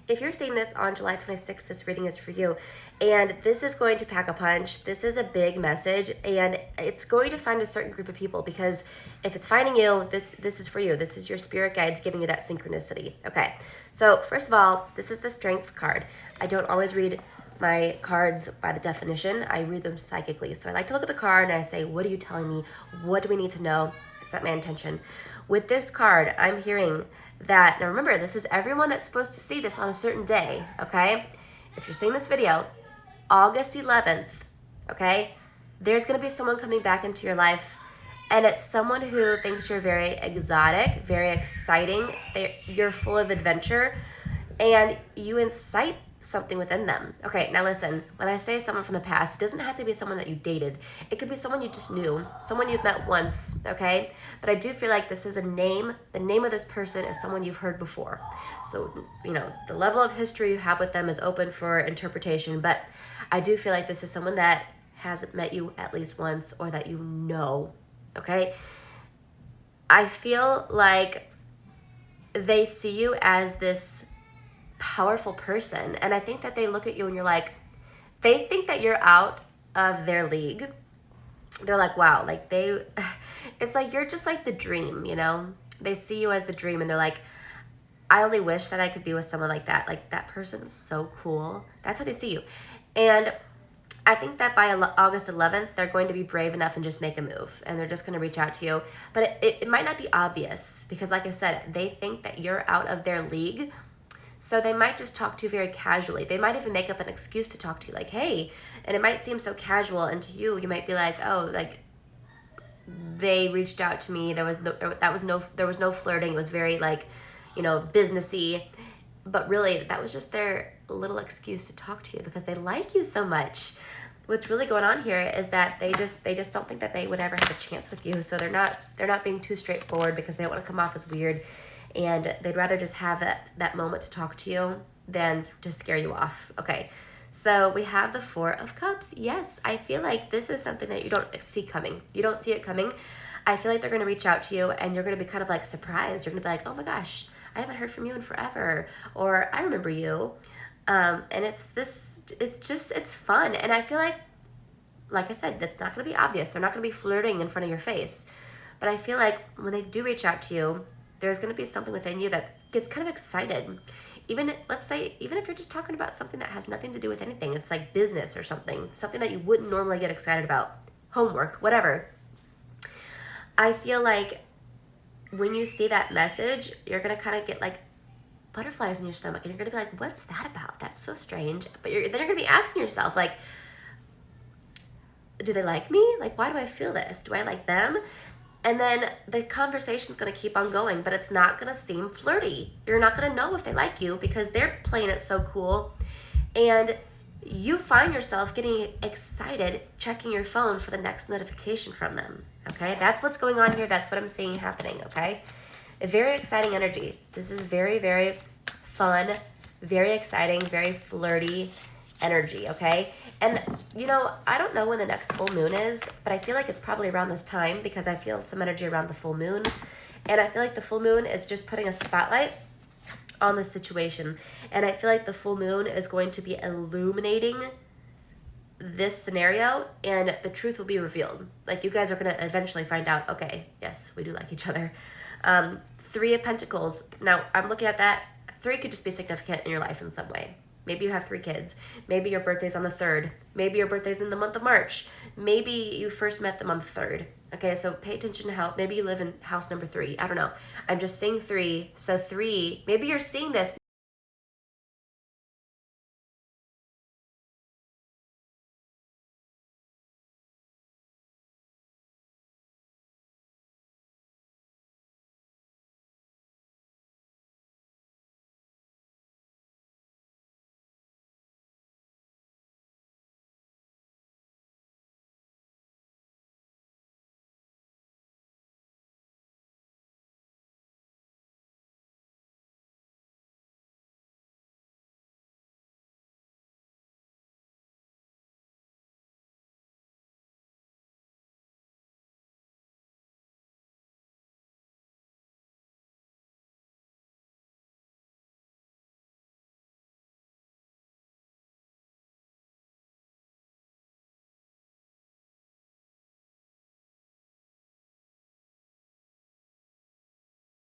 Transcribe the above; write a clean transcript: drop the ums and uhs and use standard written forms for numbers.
if you're seeing this on July 26th, this reading is for you. And this is going to pack a punch. This is a big message, and it's going to find a certain group of people, because if it's finding you, this is for you. This is your spirit guides giving you that synchronicity. Okay, so first of all, this is the Strength card. I don't always read my cards by the definition. I read them psychically. So I like to look at the card and I say, what are you telling me? What do we need to know? Set my intention. With this card, I'm hearing that, now remember, this is everyone that's supposed to see this on a certain day, okay? If you're seeing this video, August 11th, okay, there's going to be someone coming back into your life, and it's someone who thinks you're very exotic, very exciting, you're full of adventure, and you incite something within them. Okay, now listen, when I say someone from the past, it doesn't have to be someone that you dated. It could be someone you just knew, someone you've met once, okay? But I do feel like this is a name. The name of this person is someone you've heard before. So, you know, the level of history you have with them is open for interpretation, but I do feel like this is someone that has met you at least once, or that you know, okay? I feel like they see you as this powerful person, and I think that they look at you and you're like, they think that you're out of their league. They're like, wow, like it's like you're just like the dream, you know? They see you as the dream, and they're like, I only wish that I could be with someone like that. Like, that person's so cool. That's how they see you. And I think that by August 11th, they're going to be brave enough and just make a move, and they're just going to reach out to you. But it might not be obvious, because like I said, they think that you're out of their league. So they might just talk to you very casually. They might even make up an excuse to talk to you, like, hey, and it might seem so casual, and to you, you might be like, oh, like, they reached out to me. There was no flirting. It was very, like, you know, businessy. But really, that was just their little excuse to talk to you, because they like you so much. What's really going on here is that they just don't think that they would ever have a chance with you. So they're not being too straightforward, because they don't want to come off as weird. And they'd rather just have that moment to talk to you than to scare you off. Okay, so we have the Four of Cups. Yes, I feel like this is something that you don't see coming. You don't see it coming. I feel like they're going to reach out to you, and you're going to be kind of like surprised. You're going to be like, oh my gosh, I haven't heard from you in forever. Or I remember you. And it's fun. And I feel like I said, that's not going to be obvious. They're not going to be flirting in front of your face. But I feel like when they do reach out to you, there's going to be something within you that gets kind of excited. Even if you're just talking about something that has nothing to do with anything, it's like business or something that you wouldn't normally get excited about, homework, whatever. I feel like when you see that message, you're going to kind of get like butterflies in your stomach, and you're going to be like, what's that about? That's so strange. But then you're going to be asking yourself, like, do they like me? Like, why do I feel this? Do I like them? And then the conversation's going to keep on going, but it's not going to seem flirty. You're not going to know if they like you, because they're playing it so cool. And you find yourself getting excited, checking your phone for the next notification from them. Okay, that's what's going on here. That's what I'm seeing happening. Okay, a very exciting energy. This is very, very fun, very exciting, very flirty energy. Okay, and you know, I don't know when the next full moon is, but I feel like it's probably around this time, because I feel some energy around the full moon, and I feel like the full moon is just putting a spotlight on the situation, and I feel like the full moon is going to be illuminating this scenario, and the truth will be revealed. Like, you guys are going to eventually find out, okay, yes, we do like each other. Three of Pentacles. Now, I'm looking at that. 3 could just be significant in your life in some way. Maybe you have 3 kids. Maybe your birthday's on the 3rd. Maybe your birthday's in the month of March. Maybe you first met them on the 3rd. Okay, so pay attention to how, maybe you live in house number 3. I don't know. I'm just saying 3. So 3, maybe you're seeing this